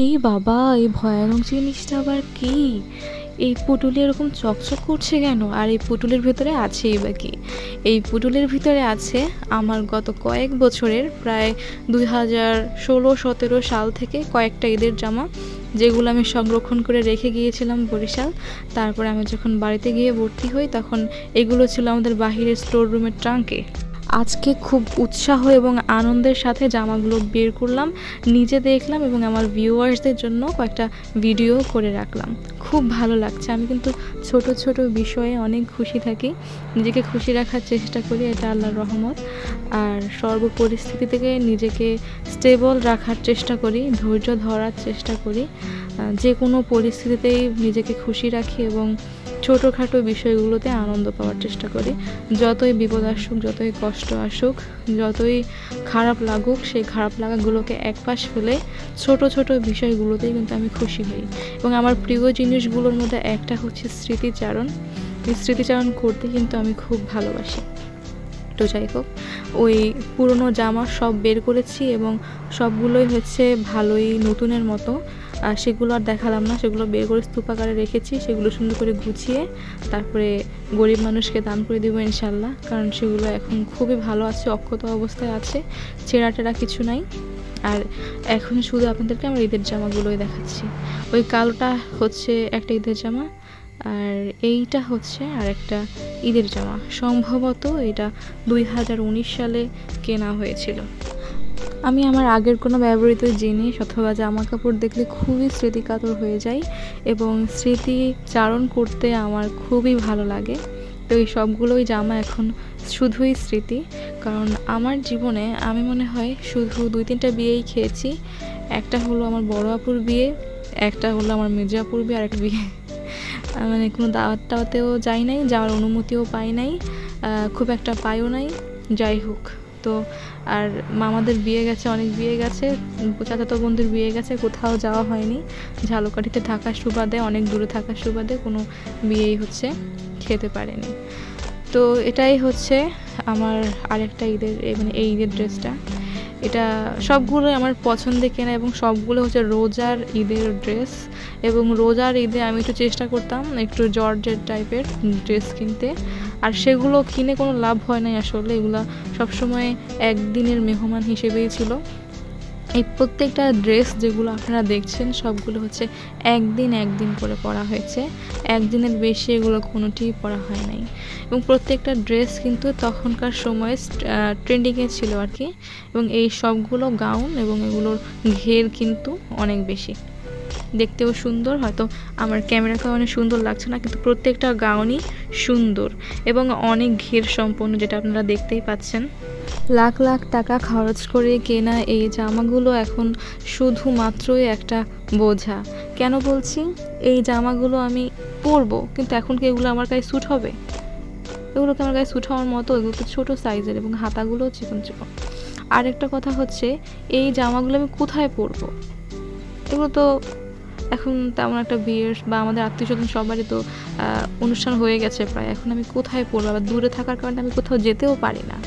এই বাবা, এই ভয়ানক জিনিসটা আবার কি? এই পুটুলি এরকম চকচক করছে কেন? আর এই পুটুলির ভেতরে আছেই বা কি? এই পুটুলির ভিতরে আছে আমার গত কয়েক বছরের প্রায় 2016-17 সাল থেকে কয়েকটা ঈদের জামা, যেগুলো আমি সংরক্ষণ করে রেখে গিয়েছিলাম বরিশাল। তারপরে আমি যখন বাড়িতে গিয়ে ভর্তি হই তখন এগুলো ছিল আমাদের বাহিরের স্টোর রুমের ট্রাঙ্কে। আজকে খুব উৎসাহ এবং আনন্দের সাথে জামাগুলো বের করলাম, নিজে দেখলাম এবং আমার ভিউয়ার্সদের জন্য কয়েকটা ভিডিও করে রাখলাম। খুব ভালো লাগছে। আমি কিন্তু ছোট ছোট বিষয়ে অনেক খুশি থাকি, নিজেকে খুশি রাখার চেষ্টা করি, এটা আল্লাহর রহমত। আর সর্ব পরিস্থিতি থেকে নিজেকে স্টেবল রাখার চেষ্টা করি, ধৈর্য ধরার চেষ্টা করি, যে কোনো পরিস্থিতিতেই নিজেকে খুশি রাখি এবং ছোটোখাটো বিষয়গুলোতে আনন্দ পাওয়ার চেষ্টা করি। যতই বিপদ আসুক, যতই কষ্ট আসুক, যতই খারাপ লাগুক, সেই খারাপ লাগাগুলোকে একপাশ ফেলে ছোট ছোট বিষয়গুলোতেই কিন্তু আমি খুশি হই। এবং আমার প্রিয় জিনিসগুলোর মধ্যে একটা হচ্ছে স্মৃতিচারণ। এই স্মৃতিচারণ করতে কিন্তু আমি খুব ভালোবাসি। তো যাই হোক, ওই পুরনো জামা সব বের করেছি এবং সবগুলোই হচ্ছে ভালোই নতুনের মতো। আর সেগুলো আর দেখালাম না, সেগুলো বের করে স্তূপাকারে রেখেছি। সেগুলো সুন্দর করে গুছিয়ে তারপরে গরিব মানুষকে দান করে দেবো ইনশাল্লাহ, কারণ সেগুলো এখন খুবই ভালো আছে, অক্ষত অবস্থায় আছে, ছেঁড়া টেরা কিছু নাই। আর এখন শুধু আপনাদেরকে আমার ঈদের জামাগুলোই দেখাচ্ছি। ওই কালোটা হচ্ছে একটা ঈদের জামা, আর এইটা হচ্ছে আর একটা ঈদের জামা। সম্ভবত এটা 2019 সালে কেনা হয়েছিল। আমি আমার আগের কোনো ব্যবহৃত জিনিস অথবা জামা কাপড় দেখলে খুবই স্মৃতিকাতর হয়ে যাই এবং স্মৃতিচারণ করতে আমার খুবই ভালো লাগে। তো এই সবগুলোই জামা এখন শুধুই স্মৃতি, কারণ আমার জীবনে আমি মনে হয় শুধু 2-3টা বিয়েই খেয়েছি। একটা হলো আমার বড় আপুর বিয়ে, একটা হলো আমার মেজো আপুর বিয়ে, আর একটা বিয়ে মানে কোনো দাওয়াতেও যাই নাই, যাওয়ার অনুমতিও পাই নাই, খুব একটা পাইও নাই। যাই হোক, তো আর মামাদের বিয়ে গেছে, অনেক বিয়ে গেছে, চাচাতো বোনদের বিয়ে গেছে, কোথাও যাওয়া হয়নি। ঝালকাঠিতে থাকার সুবাদে, অনেক দূরে থাকার সুবাদে কোনো বিয়েই হচ্ছে খেতে পারেনি। তো এটাই হচ্ছে আমার আরেকটা ঈদের, মানে এই ঈদের ড্রেসটা। এটা সবগুলোই আমার পছন্দে কেনা এবং সবগুলো হচ্ছে রোজার ঈদের ড্রেস। এবং রোজার ঈদে আমি একটু চেষ্টা করতাম একটু জর্জেট টাইপের ড্রেস কিনতে, আর সেগুলো কিনে কোনো লাভ হয় নাই আসলে। এগুলো সবসময় একদিনের মেহমান হিসেবেই ছিল। এই প্রত্যেকটা ড্রেস যেগুলো আপনারা দেখছেন সবগুলো হচ্ছে একদিন করে পরা হয়েছে, একদিনের বেশি এগুলো কোনোটিই পরা হয় নাই। এবং প্রত্যেকটা ড্রেস কিন্তু তখনকার সময়ে ট্রেন্ডিংয়ে ছিল আর কি। এবং এই সবগুলো গাউন এবং এগুলোর ঘের কিন্তু অনেক বেশি, দেখতেও সুন্দর। হয়তো আমার ক্যামেরাতে অনেক সুন্দর লাগছে না, কিন্তু প্রত্যেকটা গাউনই সুন্দর এবং অনেক ঘের সম্পন্ন, যেটা আপনারা দেখতেই পাচ্ছেন। লাখ লাখ টাকা খরচ করে কেনা এই জামাগুলো এখন শুধুমাত্রই একটা বোঝা। কেন বলছি? এই জামাগুলো আমি পরবো, কিন্তু এখন কি এগুলো আমার গায়ে স্যুট হবে? এগুলোকে আমার গায়ে স্যুট হওয়ার মতো? এগুলো তো ছোটো সাইজের এবং হাতাগুলোও চিকন চিকন। আরেকটা কথা হচ্ছে, এই জামাগুলো আমি কোথায় পরবো? এগুলো তো এখন তেমন একটা বিয়ের বা আমাদের আত্মীয়স্বজন সবারই তো অনুষ্ঠান হয়ে গেছে প্রায়, এখন আমি কোথায় পরবো? আবার দূরে থাকার কারণে আমি কোথাও যেতেও পারি না,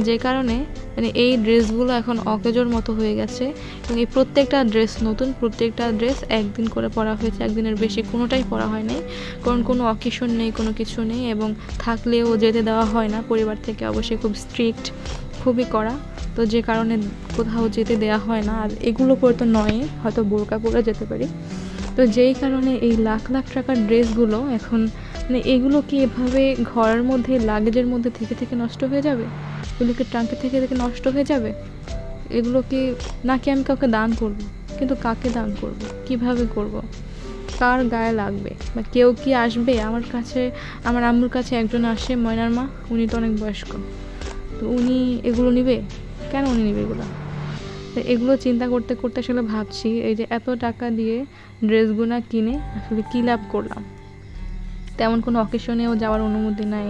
যে কারণে মানে এই ড্রেসগুলো এখন অকেজোর মতো হয়ে গেছে। এবং এই প্রত্যেকটা ড্রেস নতুন, প্রত্যেকটা ড্রেস একদিন করে পরা হয়েছে, একদিনের বেশি কোনোটাই পরা হয় নাই, কারণ কোনো অকেশন নেই, কোনো কিছু নেই। এবং থাকলেও যেতে দেওয়া হয় না পরিবার থেকে, অবশ্যই খুব স্ট্রিক্ট, খুবই কড়া। তো যে কারণে কোথাও যেতে দেওয়া হয় না। আর এগুলো পরে তো নয়, হয়তো বোরকা পরে যেতে পারি। তো যেই কারণে এই লাখ লাখ টাকার ড্রেসগুলো এখন মানে এগুলো কি এভাবে ঘরের মধ্যে লাগেজের মধ্যে থেকে থেকে নষ্ট হয়ে যাবে? এগুলোকে ট্রাঙ্কে থেকে থেকে নষ্ট হয়ে যাবে? এগুলো কি নাকি আমি কাউকে দান করব? কিন্তু কাকে দান করব, কিভাবে করব, কার গায়ে লাগবে? বা কেউ কি আসবে আমার কাছে? আমার আম্মুর কাছে একজন আসে, ময়নার মা, উনি তো অনেক বয়স্ক, তো উনি এগুলো নিবে কেন? উনি নিবে এগুলো? তো এগুলো চিন্তা করতে করতে আসলে ভাবছি, এই যে এত টাকা দিয়ে ড্রেসগুলো কিনে আসলে কী লাভ করলাম? তেমন কোনো অকেশনেও যাওয়ার অনুমতি নাই,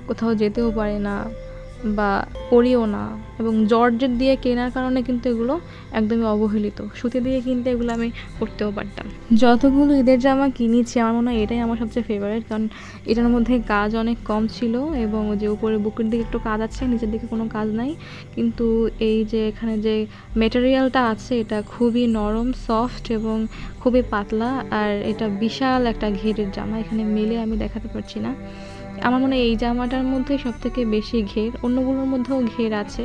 কোথাও যেতেও পারে না। বা পরিও না, এবং জর্জেট দিয়ে কেনার কারণে কিন্তু এগুলো একদমই অবহেলিত। সুতি দিয়ে কিনতে এগুলো আমি করতেও পারতাম। যতগুলো ঈদের জামা কিনেছি আমার মনে হয় এটাই আমার সবচেয়ে ফেভারিট, কারণ এটার মধ্যে কাজ অনেক কম ছিল, এবং যে উপরে বুকের দিকে একটু কাজ আছে, নিচের দিকে কোনো কাজ নাই, কিন্তু এই যে এখানে যে মেটেরিয়ালটা আছে এটা খুবই নরম, সফট এবং খুবই পাতলা, আর এটা বিশাল একটা ঘেরের জামা, এখানে মেলে আমি দেখাতে পারছি না। আমার মনে হয় এই জামাটার মধ্যে সবথেকে বেশি ঘের, অন্যগুলোর মধ্যেও ঘের আছে।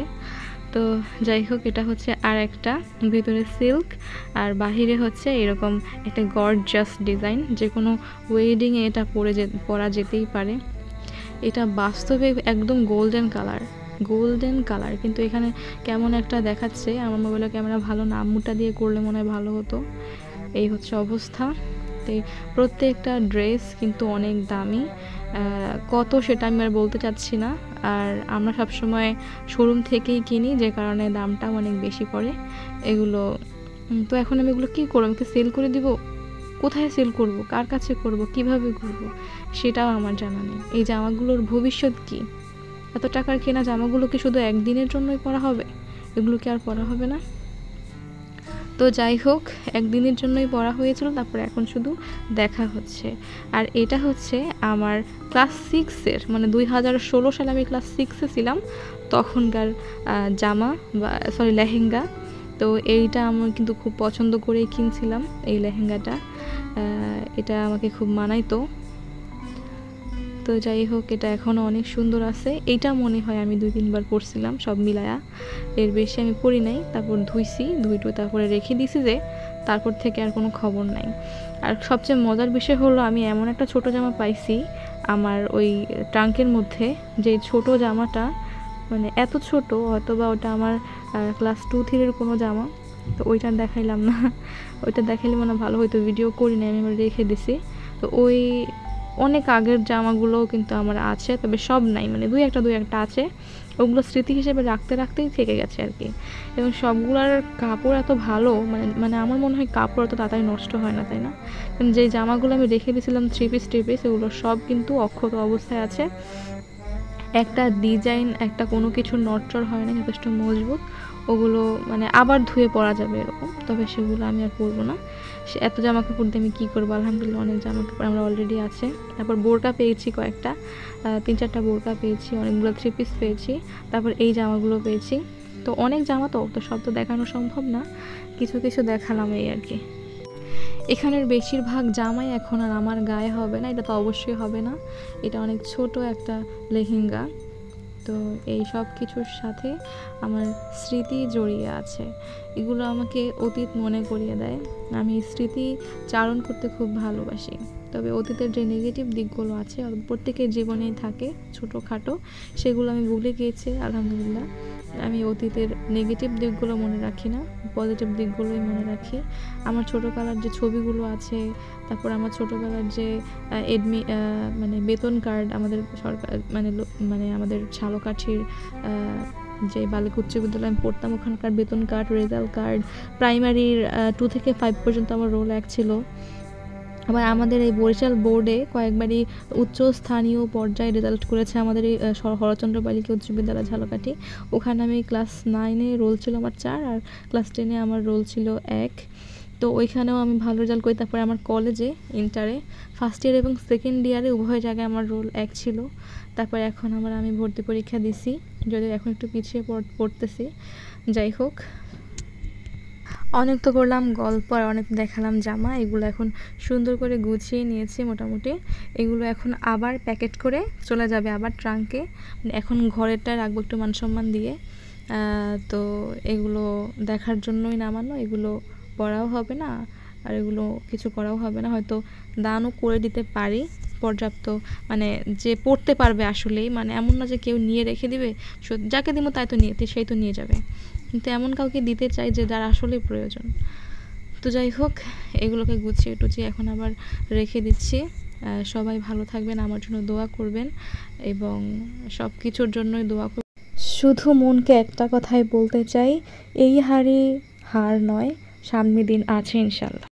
তো যাই হোক, এটা হচ্ছে আর একটা ভিতরে সিল্ক, আর বাহিরে হচ্ছে এরকম একটা গর্জিয়াস ডিজাইন, যে কোনো ওয়েডিংয়ে এটা পরা যেতেই পারে। এটা বাস্তবে একদম গোল্ডেন কালার, কিন্তু এখানে কেমন একটা দেখাচ্ছে, আমার মোবাইলের ক্যামেরা ভালো না, আম্মুটা দিয়ে করলে মনে হয় ভালো হতো। এই হচ্ছে অবস্থা। তো প্রত্যেকটা ড্রেস কিন্তু অনেক দামি, কত সেটা আমি আর বলতে চাচ্ছি না। আর আমরা সবসময় শোরুম থেকেই কিনি, যে কারণে দামটাও অনেক বেশি পড়ে এগুলো। তো এখন আমি এগুলো কী করবো? আমাকে সেল করে দিব? কোথায় সেল করব, কার কাছে করব, কিভাবে করব, সেটাও আমার জানা নেই। এই জামাগুলোর ভবিষ্যৎ কি? এত টাকার কেনা জামাগুলো কি শুধু একদিনের জন্যই পরা হবে? এগুলো কি আর পরা হবে না? তো যাই হোক, একদিনের জন্যই পড়া হয়েছিল, তারপরে এখন শুধু দেখা হচ্ছে। আর এটা হচ্ছে আমার ক্লাস 6-এর, মানে 2016 সালে আমি ক্লাস 6-এ ছিলাম, তখনকার জামা বা লেহেঙ্গা। তো এইটা আমার কিন্তু খুব পছন্দ করেই কিনছিলাম এই লেহেঙ্গাটা, এটা আমাকে খুব মানাইতো। তো যাই হোক, এটা এখনও অনেক সুন্দর আছে। এইটা মনে হয় আমি 2-3 বার পরছিলাম সব মিলায়া, এর বেশি আমি পরি নাই। তারপর ধুইছি, তারপরে রেখে দিছি, যে তারপর থেকে আর কোনো খবর নাই। আর সবচেয়ে মজার বিষয় হলো, আমি এমন একটা ছোট জামা পাইছি আমার ওই ট্রাঙ্কের মধ্যে, যে ছোট জামাটা মানে এত ছোট, হয়তো বা ওটা আমার ক্লাস 2-3-এর কোনো জামা। তো ওইটা দেখাইলাম না, ওইটা দেখাইলে মনে ভালো হয়তো, ভিডিও করি না, আমি রেখে দিছি। তো ওই অনেক আগের জামাগুলোও কিন্তু আমার আছে, তবে সব নাই, মানে দুই একটা আছে, ওগুলো স্মৃতি হিসেবে রাখতেই থেকে গেছে আর কি। এবং সবগুলোর কাপড় এত ভালো, মানে আমার মনে হয় কাপড় এত তাড়াতাড়ি নষ্ট হয় না, তাই না? কিন্তু যে জামাগুলো আমি রেখে দিয়েছিলাম 3 পিস এগুলো সব কিন্তু অক্ষত অবস্থায় আছে, একটা ডিজাইন, একটা কোনো কিছু নড়চড় হয় না, যথেষ্ট মজবুত। ওগুলো মানে আবার ধুয়ে পরা যাবে এরকম, তবে সেগুলো আমি আর পরবো না। এত জামা কাপড় দিয়ে আমি কী করবো? আলহামদুলিল্লাহ অনেক জামা কাপড় আমরা অলরেডি আছে। তারপর বোরকা পেয়েছি কয়েকটা, 3-4টা বোরকা পেয়েছি, অনেকগুলো 3 পিস পেয়েছি, তারপর এই জামাগুলো পেয়েছি। তো অনেক জামা, তো সব তো দেখানো সম্ভব না, কিছু দেখালাম এই আর কি। এখানের বেশিরভাগ জামাই এখন আর আমার গায়ে হবে না, এটা তো অবশ্যই হবে না, এটা অনেক ছোট একটা লেহেঙ্গা। তো এই সব কিছুর সাথে আমার স্মৃতি জড়িয়ে আছে, এগুলো আমাকে অতীত মনে করিয়ে দেয়। আমি স্মৃতি চারণ করতে খুব ভালোবাসি, তবে অতীতের যে নেগেটিভ দিকগুলো আছে প্রত্যেকের জীবনেই থাকে ছোটোখাটো, সেগুলো আমি ভুলে গিয়েছি আলহামদুলিল্লাহ। আমি অতীতের নেগেটিভ দিকগুলো মনে রাখি না, পজিটিভ দিকগুলোই মনে রাখি। আমার ছোটোবেলার যে ছবিগুলো আছে, তারপর আমার ছোটোবেলার যে মানে বেতন কার্ড, আমাদের সরকার মানে আমাদের ঝালকাঠির যে বালিকা উচ্চ বিদ্যালয়ে আমি পড়তাম, ওখানকার বেতন কার্ড, রেজাল্ট কার্ড, প্রাইমারির 2 থেকে 5 পর্যন্ত আমার রোল 1 ছিল। আবার আমাদের এই বরিশাল বোর্ডে কয়েকবারই উচ্চস্থানীয় পর্যায়ে রেজাল্ট করেছে আমাদের এই হরচন্দ্র বালিকা উচ্চ বিদ্যালয় ঝালকাঠি। ওখানে আমি ক্লাস 9-এ রোল ছিল আমার 4, আর ক্লাস 10-এ আমার রোল ছিল 1। তো ওইখানেও আমি ভালো রেজাল্ট করি। তারপরে আমার কলেজে ইন্টারে ফার্স্ট ইয়ার এবং সেকেন্ড ইয়ারে উভয় জায়গায় আমার রোল 1 ছিল। তারপর এখন আমি ভর্তি পরীক্ষা দিছি, যদিও এখন একটু পিছিয়ে পড়তেছি। যাই হোক, অনেক তো করলাম গল্প, আর অনেক দেখালাম জামা। এগুলো এখন সুন্দর করে গুছিয়ে নিয়েছি মোটামুটি। এগুলো এখন আবার প্যাকেট করে চলে যাবে আবার ট্রাঙ্কে, এখন ঘরেরটা রাখবো একটু মান সম্মান দিয়ে। তো এগুলো দেখার জন্যই নামানো, এগুলো পড়াও হবে না, আর এগুলো কিছু করাও হবে না, হয়তো দানও করে দিতে পারি পর্যাপ্ত, মানে যে পড়তে পারবে আসলেই, মানে এমন না যে কেউ নিয়ে রেখে দিবে, যাকে দিব তাই তো সেই তো নিয়ে যাবে, কিন্তু এমন কাউকে দিতে চাই যে যার আসলেই প্রয়োজন। তো যাই হোক, এগুলোকে গুছিয়ে টুছিয়ে এখন আবার রেখে দিচ্ছি। সবাই ভালো থাকবেন, আমার জন্য দোয়া করবেন, এবং সব কিছুর জন্যই দোয়া করবেন। শুধু মনকে একটা কথাই বলতে চাই, এই হারই হার নয়, সামনের দিন আছে ইনশাল্লাহ।